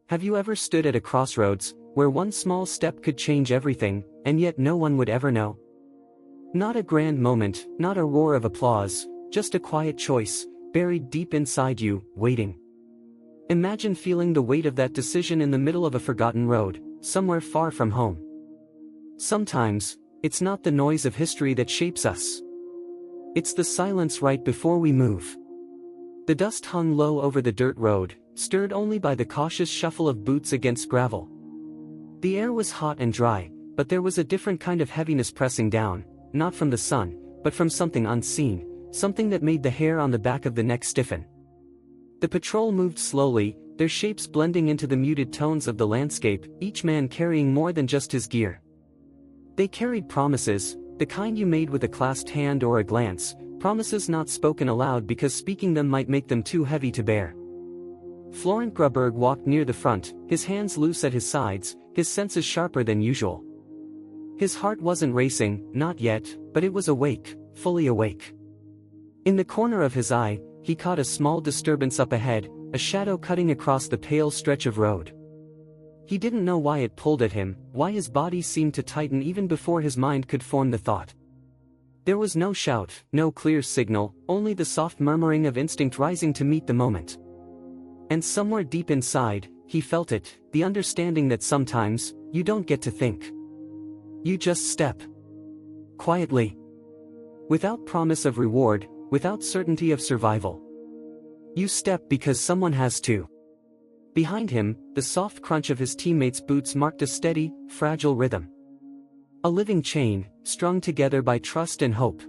Have you ever stood at a crossroads, where one small step could change everything, and yet no one would ever know? Not a grand moment, not a roar of applause, just a quiet choice, buried deep inside you, waiting. Imagine feeling the weight of that decision in the middle of a forgotten road, somewhere far from home. Sometimes, it's not the noise of history that shapes us. It's the silence right before we move. The dust hung low over the dirt road, stirred only by the cautious shuffle of boots against gravel. The air was hot and dry, but there was a different kind of heaviness pressing down, not from the sun, but from something unseen, something that made the hair on the back of the neck stiffen. The patrol moved slowly, their shapes blending into the muted tones of the landscape, each man carrying more than just his gear. They carried promises, the kind you made with a clasped hand or a glance, promises not spoken aloud because speaking them might make them too heavy to bear. Florent Groberg walked near the front, his hands loose at his sides, his senses sharper than usual. His heart wasn't racing, not yet, but it was awake, fully awake. In the corner of his eye, he caught a small disturbance up ahead, a shadow cutting across the pale stretch of road. He didn't know why it pulled at him, why his body seemed to tighten even before his mind could form the thought. There was no shout, no clear signal, only the soft murmuring of instinct rising to meet the moment. And somewhere deep inside, he felt it, the understanding that sometimes, you don't get to think. You just step. Quietly. Without promise of reward, without certainty of survival. You step because someone has to. Behind him, the soft crunch of his teammates' boots marked a steady, fragile rhythm. A living chain, strung together by trust and hope.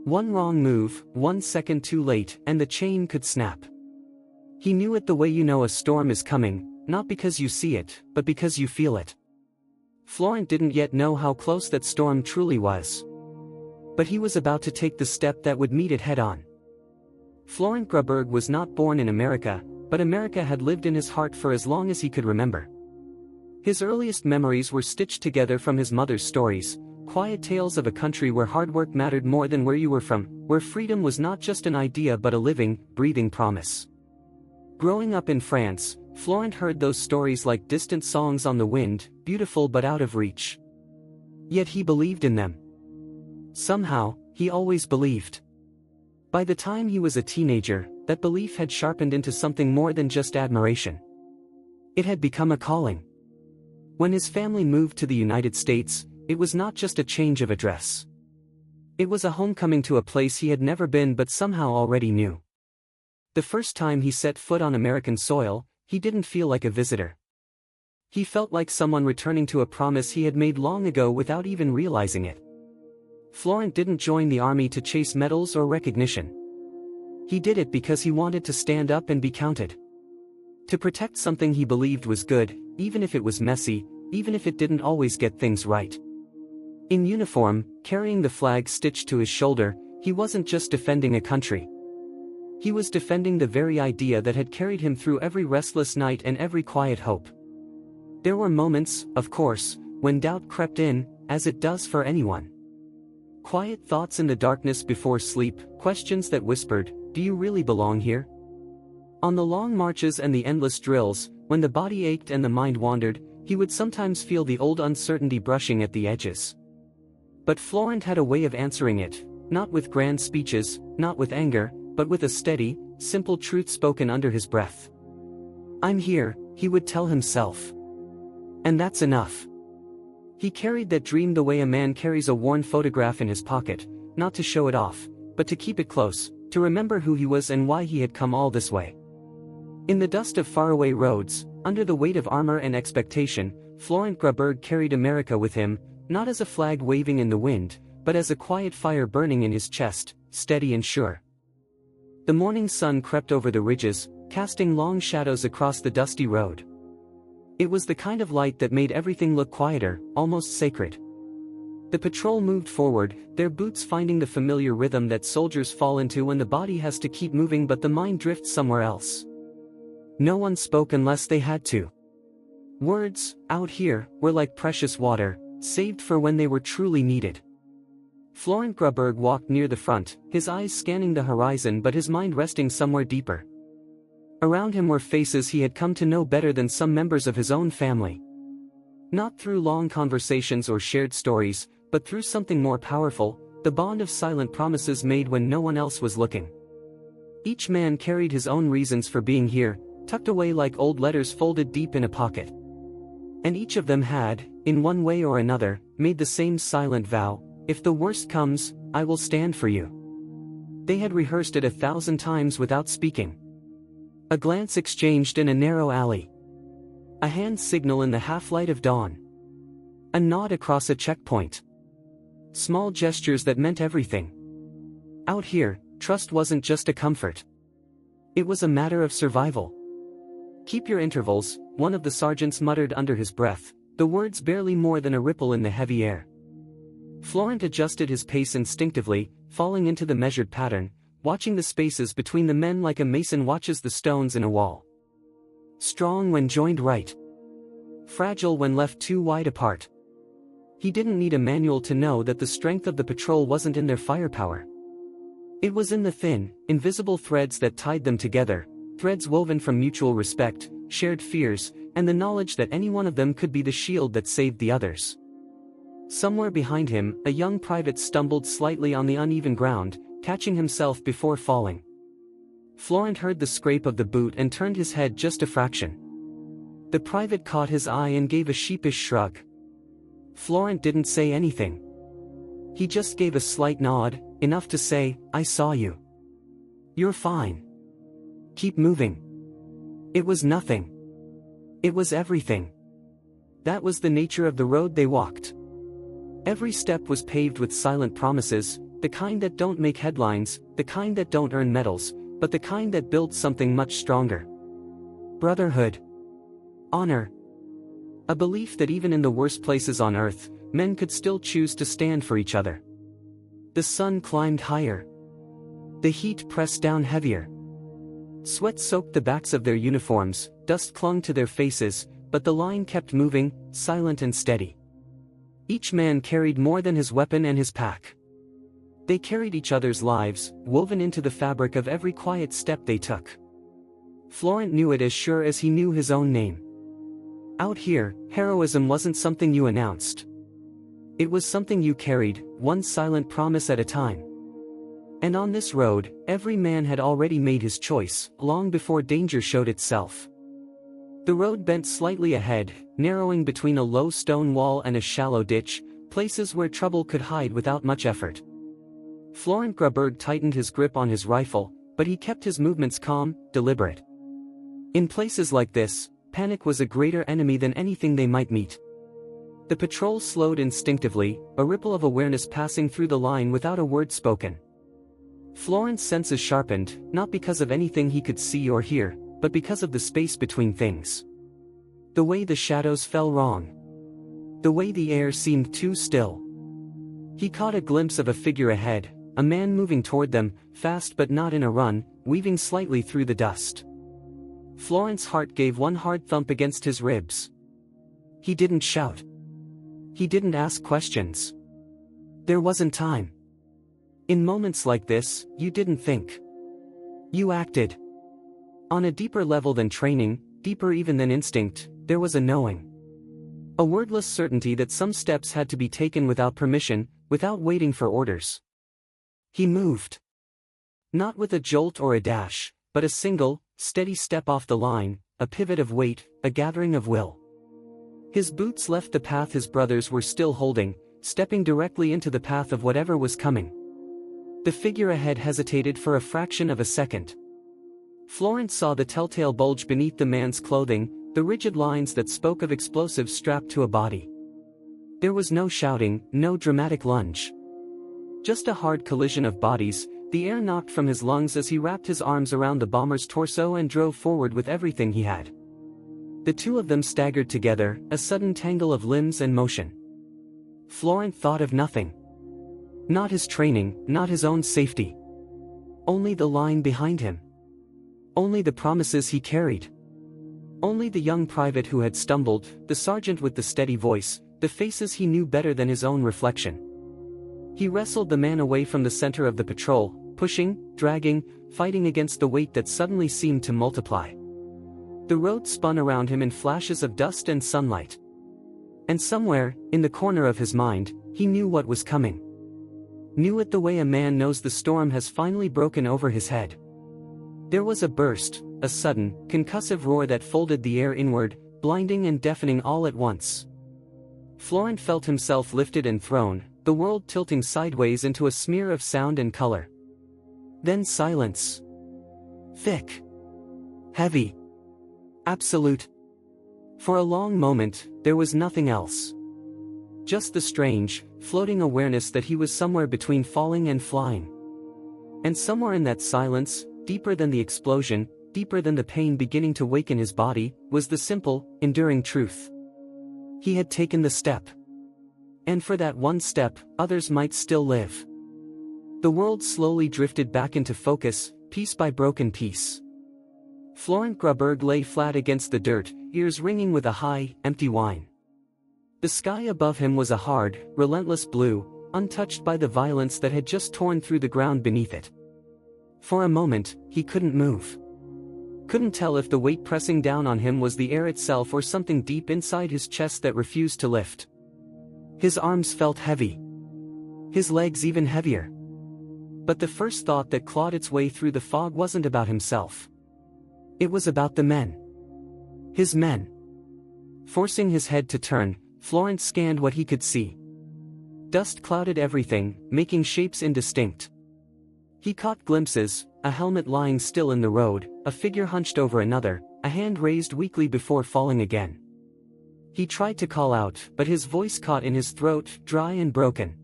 One wrong move, 1 second too late, and the chain could snap. He knew it the way you know a storm is coming, not because you see it, but because you feel it. Florent didn't yet know how close that storm truly was. But he was about to take the step that would meet it head-on. Florent Groberg was not born in America, but America had lived in his heart for as long as he could remember. His earliest memories were stitched together from his mother's stories, quiet tales of a country where hard work mattered more than where you were from, where freedom was not just an idea but a living, breathing promise. Growing up in France, Florent heard those stories like distant songs on the wind, beautiful but out of reach. Yet he believed in them. Somehow, he always believed. By the time he was a teenager, that belief had sharpened into something more than just admiration. It had become a calling. When his family moved to the United States, it was not just a change of address. It was a homecoming to a place he had never been but somehow already knew. The first time he set foot on American soil, he didn't feel like a visitor. He felt like someone returning to a promise he had made long ago without even realizing it. Florent didn't join the army to chase medals or recognition. He did it because he wanted to stand up and be counted. To protect something he believed was good, even if it was messy, even if it didn't always get things right. In uniform, carrying the flag stitched to his shoulder, he wasn't just defending a country. He was defending the very idea that had carried him through every restless night and every quiet hope. There were moments, of course, when doubt crept in, as it does for anyone. Quiet thoughts in the darkness before sleep, questions that whispered, "Do you really belong here?" On the long marches and the endless drills, when the body ached and the mind wandered, he would sometimes feel the old uncertainty brushing at the edges. But Florent had a way of answering it, not with grand speeches, not with anger, but with a steady, simple truth spoken under his breath. "I'm here," he would tell himself. And that's enough. He carried that dream the way a man carries a worn photograph in his pocket, not to show it off, but to keep it close, to remember who he was and why he had come all this way. In the dust of faraway roads, under the weight of armor and expectation, Florent Groberg carried America with him, not as a flag waving in the wind, but as a quiet fire burning in his chest, steady and sure. The morning sun crept over the ridges, casting long shadows across the dusty road. It was the kind of light that made everything look quieter, almost sacred. The patrol moved forward, their boots finding the familiar rhythm that soldiers fall into when the body has to keep moving but the mind drifts somewhere else. No one spoke unless they had to. Words, out here, were like precious water, saved for when they were truly needed. Florent Groberg walked near the front, his eyes scanning the horizon but his mind resting somewhere deeper. Around him were faces he had come to know better than some members of his own family. Not through long conversations or shared stories, but through something more powerful, the bond of silent promises made when no one else was looking. Each man carried his own reasons for being here, tucked away like old letters folded deep in a pocket. And each of them had, in one way or another, made the same silent vow: if the worst comes, I will stand for you. They had rehearsed it 1,000 times without speaking. A glance exchanged in a narrow alley. A hand signal in the half-light of dawn. A nod across a checkpoint. Small gestures that meant everything. Out here, trust wasn't just a comfort. It was a matter of survival. Keep your intervals, one of the sergeants muttered under his breath, the words barely more than a ripple in the heavy air. Florent adjusted his pace instinctively, falling into the measured pattern, watching the spaces between the men like a mason watches the stones in a wall. Strong when joined right. Fragile when left too wide apart. He didn't need a manual to know that the strength of the patrol wasn't in their firepower. It was in the thin, invisible threads that tied them together, threads woven from mutual respect, shared fears, and the knowledge that any one of them could be the shield that saved the others. Somewhere behind him, a young private stumbled slightly on the uneven ground, catching himself before falling. Florent heard the scrape of the boot and turned his head just a fraction. The private caught his eye and gave a sheepish shrug. Florent didn't say anything. He just gave a slight nod, enough to say, I saw you. You're fine. Keep moving. It was nothing. It was everything. That was the nature of the road they walked. Every step was paved with silent promises, the kind that don't make headlines, the kind that don't earn medals, but the kind that build something much stronger. Brotherhood. Honor. A belief that even in the worst places on earth, men could still choose to stand for each other. The sun climbed higher. The heat pressed down heavier. Sweat soaked the backs of their uniforms, dust clung to their faces, but the line kept moving, silent and steady. Each man carried more than his weapon and his pack. They carried each other's lives, woven into the fabric of every quiet step they took. Florent knew it as sure as he knew his own name. Out here, heroism wasn't something you announced. It was something you carried, one silent promise at a time. And on this road, every man had already made his choice, long before danger showed itself. The road bent slightly ahead, narrowing between a low stone wall and a shallow ditch, places where trouble could hide without much effort. Florent Groberg tightened his grip on his rifle, but he kept his movements calm, deliberate. In places like this, panic was a greater enemy than anything they might meet. The patrol slowed instinctively, a ripple of awareness passing through the line without a word spoken. Florent's senses sharpened, not because of anything he could see or hear, but because of the space between things. The way the shadows fell wrong. The way the air seemed too still. He caught a glimpse of a figure ahead, a man moving toward them, fast but not in a run, weaving slightly through the dust. Florent's heart gave one hard thump against his ribs. He didn't shout. He didn't ask questions. There wasn't time. In moments like this, you didn't think. You acted. On a deeper level than training, deeper even than instinct, there was a knowing. A wordless certainty that some steps had to be taken without permission, without waiting for orders. He moved. Not with a jolt or a dash, but a single, steady step off the line, a pivot of weight, a gathering of will. His boots left the path his brothers were still holding, stepping directly into the path of whatever was coming. The figure ahead hesitated for a fraction of a second. Florent saw the telltale bulge beneath the man's clothing, the rigid lines that spoke of explosives strapped to a body. There was no shouting, no dramatic lunge. Just a hard collision of bodies, the air knocked from his lungs as he wrapped his arms around the bomber's torso and drove forward with everything he had. The two of them staggered together, a sudden tangle of limbs and motion. Florent thought of nothing. Not his training, not his own safety. Only the line behind him. Only the promises he carried. Only the young private who had stumbled, the sergeant with the steady voice, the faces he knew better than his own reflection. He wrestled the man away from the center of the patrol, pushing, dragging, fighting against the weight that suddenly seemed to multiply. The road spun around him in flashes of dust and sunlight. And somewhere, in the corner of his mind, he knew what was coming. Knew it the way a man knows the storm has finally broken over his head. There was a burst, a sudden, concussive roar that folded the air inward, blinding and deafening all at once. Florent felt himself lifted and thrown, the world tilting sideways into a smear of sound and color. Then silence. Thick. Heavy. Absolute. For a long moment, there was nothing else. Just the strange, floating awareness that he was somewhere between falling and flying. And somewhere in that silence, deeper than the explosion, deeper than the pain beginning to wake in his body, was the simple, enduring truth. He had taken the step. And for that one step, others might still live. The world slowly drifted back into focus, piece by broken piece. Florent Groberg lay flat against the dirt, ears ringing with a high, empty whine. The sky above him was a hard, relentless blue, untouched by the violence that had just torn through the ground beneath it. For a moment, he couldn't move. Couldn't tell if the weight pressing down on him was the air itself or something deep inside his chest that refused to lift. His arms felt heavy. His legs even heavier. But the first thought that clawed its way through the fog wasn't about himself. It was about the men. His men. Forcing his head to turn, Florent scanned what he could see. Dust clouded everything, making shapes indistinct. He caught glimpses, a helmet lying still in the road, a figure hunched over another, a hand raised weakly before falling again. He tried to call out, but his voice caught in his throat, dry and broken.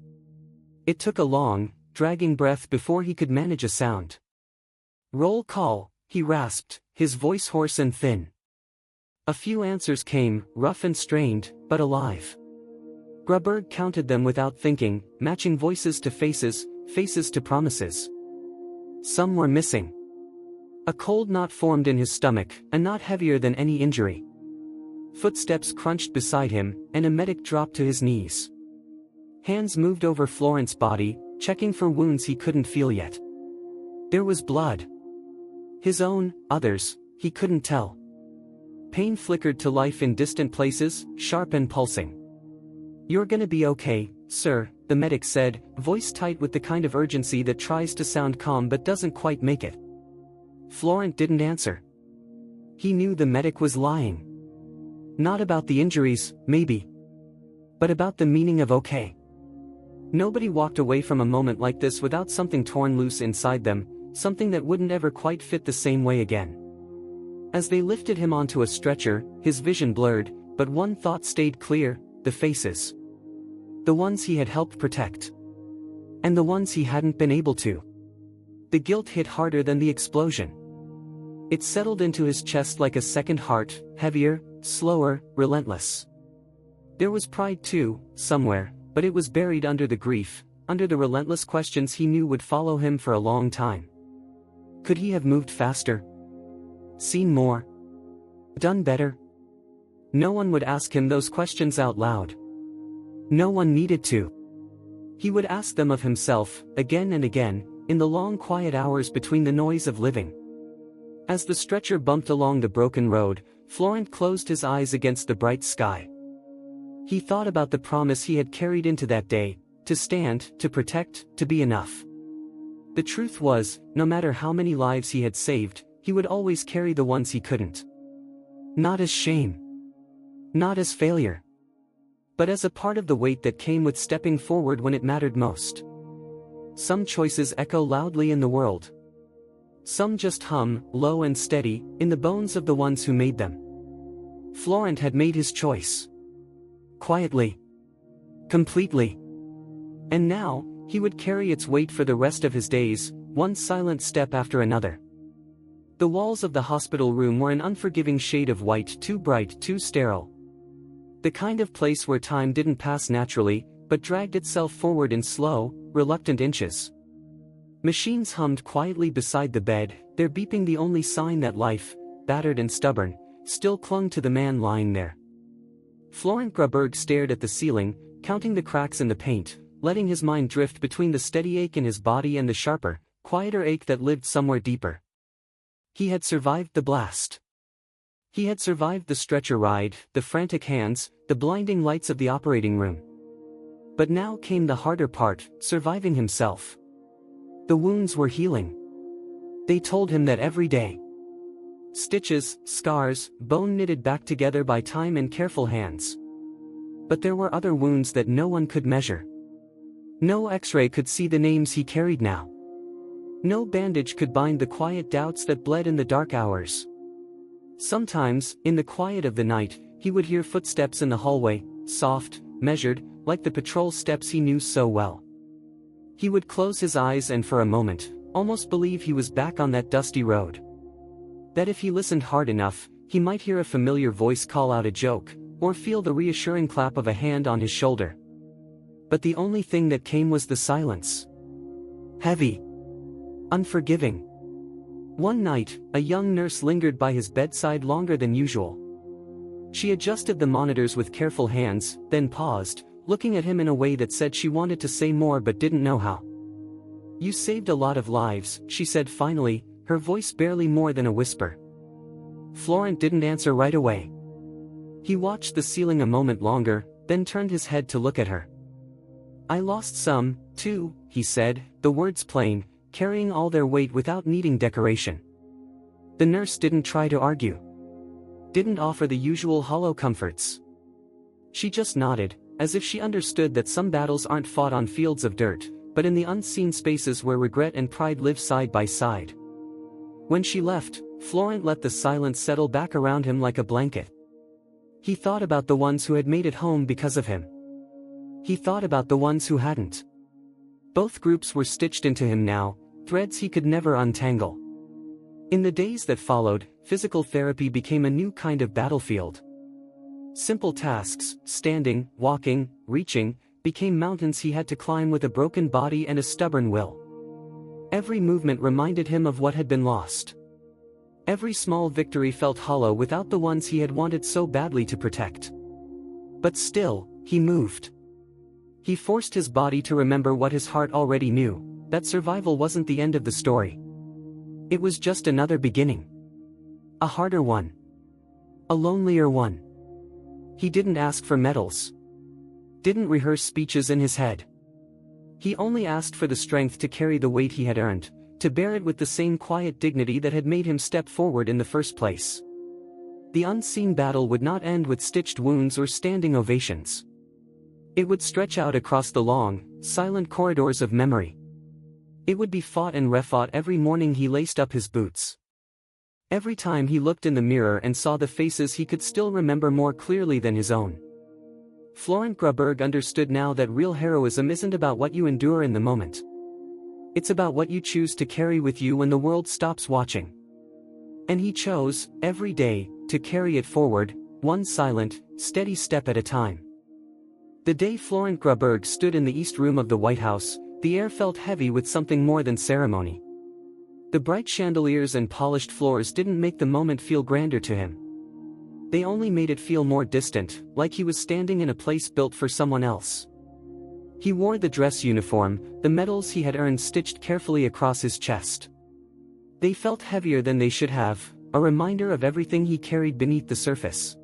It took a long, dragging breath before he could manage a sound. "Roll call," he rasped, his voice hoarse and thin. A few answers came, rough and strained, but alive. Groberg counted them without thinking, matching voices to faces, faces to promises. Some were missing. A cold knot formed in his stomach, a knot heavier than any injury. Footsteps crunched beside him, and a medic dropped to his knees. Hands moved over Florent's body, checking for wounds he couldn't feel yet. There was blood. His own, others, he couldn't tell. Pain flickered to life in distant places, sharp and pulsing. "You're gonna be okay, sir," the medic said, voice tight with the kind of urgency that tries to sound calm but doesn't quite make it. Florent didn't answer. He knew the medic was lying. Not about the injuries, maybe. But about the meaning of okay. Nobody walked away from a moment like this without something torn loose inside them, something that wouldn't ever quite fit the same way again. As they lifted him onto a stretcher, his vision blurred, but one thought stayed clear: the faces. The ones he had helped protect. And the ones he hadn't been able to. The guilt hit harder than the explosion. It settled into his chest like a second heart, heavier, slower, relentless. There was pride too, somewhere, but it was buried under the grief, under the relentless questions he knew would follow him for a long time. Could he have moved faster? Seen more? Done better? No one would ask him those questions out loud. No one needed to. He would ask them of himself, again and again, in the long quiet hours between the noise of living. As the stretcher bumped along the broken road, Florent closed his eyes against the bright sky. He thought about the promise he had carried into that day, to stand, to protect, to be enough. The truth was, no matter how many lives he had saved, he would always carry the ones he couldn't. Not as shame. Not as failure. But as a part of the weight that came with stepping forward when it mattered most. Some choices echo loudly in the world. Some just hum, low and steady, in the bones of the ones who made them. Florent had made his choice. Quietly. Completely. And now, he would carry its weight for the rest of his days, one silent step after another. The walls of the hospital room were an unforgiving shade of white, too bright, too sterile. The kind of place where time didn't pass naturally, but dragged itself forward in slow, reluctant inches. Machines hummed quietly beside the bed, their beeping the only sign that life, battered and stubborn, still clung to the man lying there. Florent Groberg stared at the ceiling, counting the cracks in the paint, letting his mind drift between the steady ache in his body and the sharper, quieter ache that lived somewhere deeper. He had survived the blast. He had survived the stretcher ride, the frantic hands, the blinding lights of the operating room. But now came the harder part, surviving himself. The wounds were healing. They told him that every day. Stitches, scars, bone knitted back together by time and careful hands. But there were other wounds that no one could measure. No X-ray could see the names he carried now. No bandage could bind the quiet doubts that bled in the dark hours. Sometimes, in the quiet of the night, he would hear footsteps in the hallway, soft, measured, like the patrol steps he knew so well. He would close his eyes and for a moment, almost believe he was back on that dusty road. That if he listened hard enough, he might hear a familiar voice call out a joke, or feel the reassuring clap of a hand on his shoulder. But the only thing that came was the silence. Heavy. Unforgiving. One night, a young nurse lingered by his bedside longer than usual. She adjusted the monitors with careful hands, then paused, looking at him in a way that said she wanted to say more but didn't know how. "You saved a lot of lives," she said finally, her voice barely more than a whisper. Florent didn't answer right away. He watched the ceiling a moment longer, then turned his head to look at her. "I lost some, too," he said, the words plain, carrying all their weight without needing decoration. The nurse didn't try to argue. Didn't offer the usual hollow comforts. She just nodded, as if she understood that some battles aren't fought on fields of dirt, but in the unseen spaces where regret and pride live side by side. When she left, Florent let the silence settle back around him like a blanket. He thought about the ones who had made it home because of him. He thought about the ones who hadn't. Both groups were stitched into him now, threads he could never untangle. In the days that followed, physical therapy became a new kind of battlefield. Simple tasks, standing, walking, reaching, became mountains he had to climb with a broken body and a stubborn will. Every movement reminded him of what had been lost. Every small victory felt hollow without the ones he had wanted so badly to protect. But still, he moved. He forced his body to remember what his heart already knew, that survival wasn't the end of the story. It was just another beginning. A harder one. A lonelier one. He didn't ask for medals. Didn't rehearse speeches in his head. He only asked for the strength to carry the weight he had earned, to bear it with the same quiet dignity that had made him step forward in the first place. The unseen battle would not end with stitched wounds or standing ovations. It would stretch out across the long, silent corridors of memory. It would be fought and refought every morning he laced up his boots. Every time he looked in the mirror and saw the faces he could still remember more clearly than his own. Florent Groberg understood now that real heroism isn't about what you endure in the moment. It's about what you choose to carry with you when the world stops watching. And he chose, every day, to carry it forward, one silent, steady step at a time. The day Florent Groberg stood in the East Room of the White House, the air felt heavy with something more than ceremony. The bright chandeliers and polished floors didn't make the moment feel grander to him. They only made it feel more distant, like he was standing in a place built for someone else. He wore the dress uniform, the medals he had earned stitched carefully across his chest. They felt heavier than they should have, a reminder of everything he carried beneath the surface.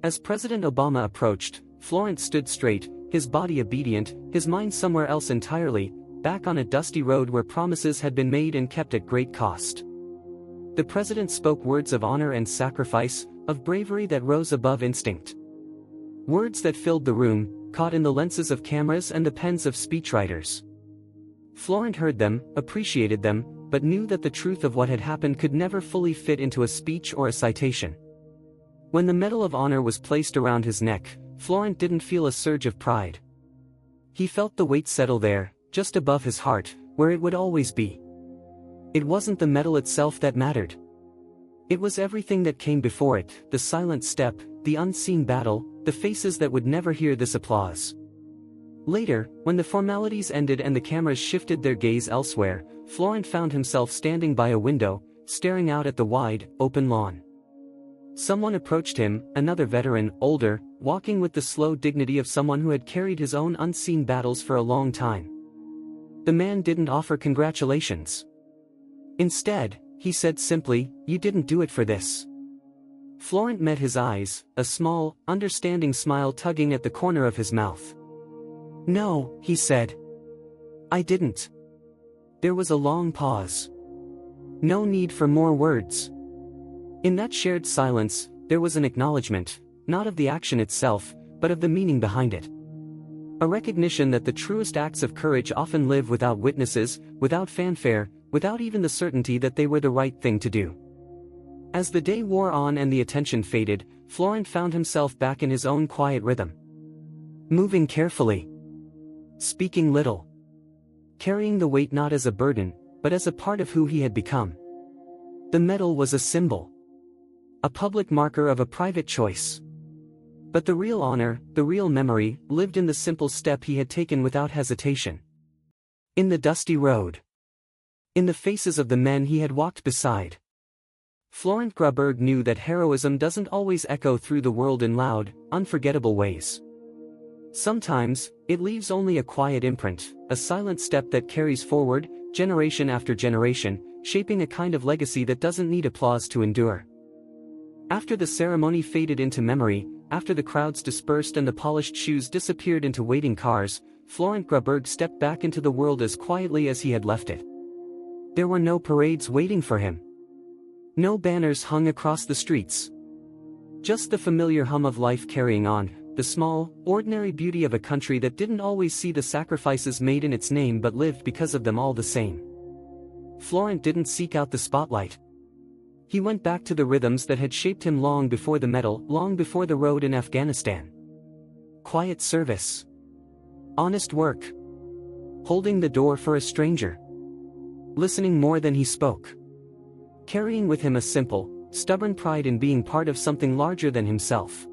As President Obama approached, Florent stood straight, his body obedient, his mind somewhere else entirely, back on a dusty road where promises had been made and kept at great cost. The president spoke words of honor and sacrifice, of bravery that rose above instinct. Words that filled the room, caught in the lenses of cameras and the pens of speechwriters. Florent heard them, appreciated them, but knew that the truth of what had happened could never fully fit into a speech or a citation. When the Medal of Honor was placed around his neck, Florent didn't feel a surge of pride. He felt the weight settle there, just above his heart, where it would always be. It wasn't the medal itself that mattered. It was everything that came before it, the silent step, the unseen battle, the faces that would never hear this applause. Later, when the formalities ended and the cameras shifted their gaze elsewhere, Florent found himself standing by a window, staring out at the wide, open lawn. Someone approached him, another veteran, older, walking with the slow dignity of someone who had carried his own unseen battles for a long time. The man didn't offer congratulations. Instead, he said simply, "You didn't do it for this." Florent met his eyes, a small, understanding smile tugging at the corner of his mouth. "No," he said. "I didn't." There was a long pause. No need for more words. In that shared silence, there was an acknowledgement, not of the action itself, but of the meaning behind it. A recognition that the truest acts of courage often live without witnesses, without fanfare, without even the certainty that they were the right thing to do. As the day wore on and the attention faded, Florent found himself back in his own quiet rhythm. Moving carefully. Speaking little. Carrying the weight not as a burden, but as a part of who he had become. The medal was a symbol. A public marker of a private choice. But the real honor, the real memory, lived in the simple step he had taken without hesitation. In the dusty road. In the faces of the men he had walked beside. Florent Groberg knew that heroism doesn't always echo through the world in loud, unforgettable ways. Sometimes, it leaves only a quiet imprint, a silent step that carries forward, generation after generation, shaping a kind of legacy that doesn't need applause to endure. After the ceremony faded into memory, after the crowds dispersed and the polished shoes disappeared into waiting cars, Florent Groberg stepped back into the world as quietly as he had left it. There were no parades waiting for him. No banners hung across the streets. Just the familiar hum of life carrying on, the small, ordinary beauty of a country that didn't always see the sacrifices made in its name but lived because of them all the same. Florent didn't seek out the spotlight. He went back to the rhythms that had shaped him long before the medal, long before the road in Afghanistan. Quiet service. Honest work. Holding the door for a stranger. Listening more than he spoke. Carrying with him a simple, stubborn pride in being part of something larger than himself.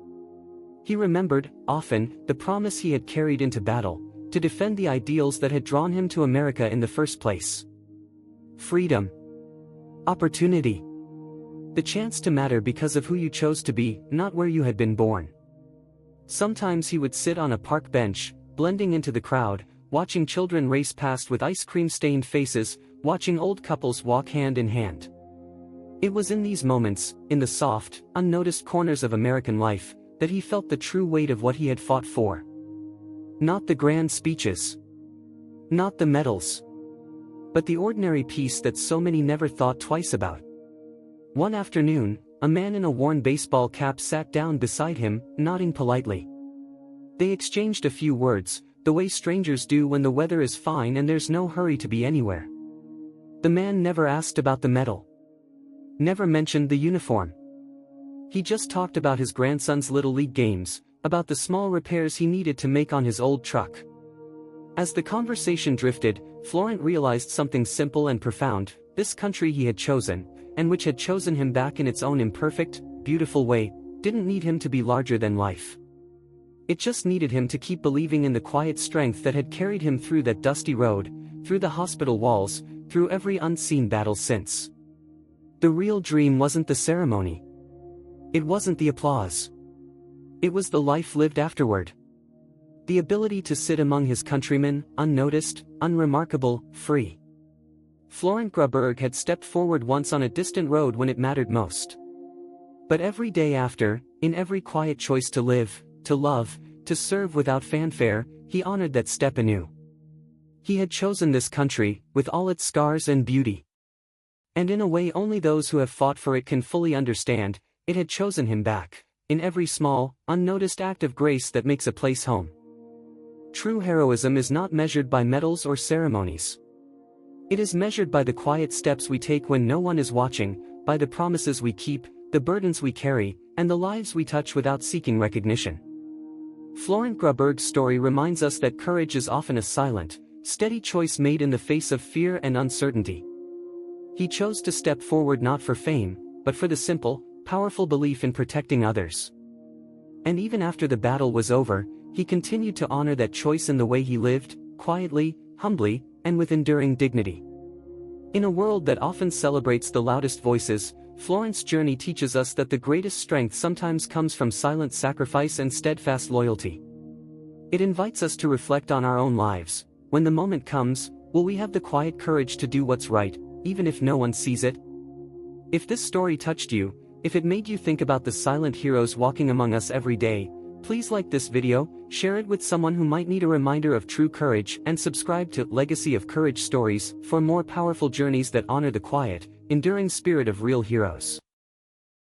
He remembered, often, the promise he had carried into battle, to defend the ideals that had drawn him to America in the first place. Freedom. Opportunity. The chance to matter because of who you chose to be, not where you had been born. Sometimes he would sit on a park bench, blending into the crowd, watching children race past with ice cream-stained faces, watching old couples walk hand in hand. It was in these moments, in the soft, unnoticed corners of American life, that he felt the true weight of what he had fought for. Not the grand speeches. Not the medals. But the ordinary peace that so many never thought twice about. One afternoon, a man in a worn baseball cap sat down beside him, nodding politely. They exchanged a few words, the way strangers do when the weather is fine and there's no hurry to be anywhere. The man never asked about the medal. Never mentioned the uniform. He just talked about his grandson's little league games, about the small repairs he needed to make on his old truck. As the conversation drifted, Florent realized something simple and profound: this country he had chosen, and which had chosen him back in its own imperfect, beautiful way, didn't need him to be larger than life. It just needed him to keep believing in the quiet strength that had carried him through that dusty road, through the hospital walls, through every unseen battle since. The real dream wasn't the ceremony. It wasn't the applause. It was the life lived afterward. The ability to sit among his countrymen, unnoticed, unremarkable, free. Florent Groberg had stepped forward once on a distant road when it mattered most. But every day after, in every quiet choice to live, to love, to serve without fanfare, he honored that step anew. He had chosen this country, with all its scars and beauty. And in a way only those who have fought for it can fully understand, it had chosen him back, in every small, unnoticed act of grace that makes a place home. True heroism is not measured by medals or ceremonies. It is measured by the quiet steps we take when no one is watching, by the promises we keep, the burdens we carry, and the lives we touch without seeking recognition. Florent Groberg's story reminds us that courage is often a silent, steady choice made in the face of fear and uncertainty. He chose to step forward not for fame, but for the simple, powerful belief in protecting others. And even after the battle was over, he continued to honor that choice in the way he lived, quietly, humbly, and with enduring dignity. In a world that often celebrates the loudest voices, Florent's journey teaches us that the greatest strength sometimes comes from silent sacrifice and steadfast loyalty. It invites us to reflect on our own lives. When the moment comes, Will we have the quiet courage to do what's right, even if no one sees it? If this story touched you, if it made you think about the silent heroes walking among us every day, please like this video, share it with someone who might need a reminder of true courage, and subscribe to Legacy of Courage Stories for more powerful journeys that honor the quiet, enduring spirit of real heroes.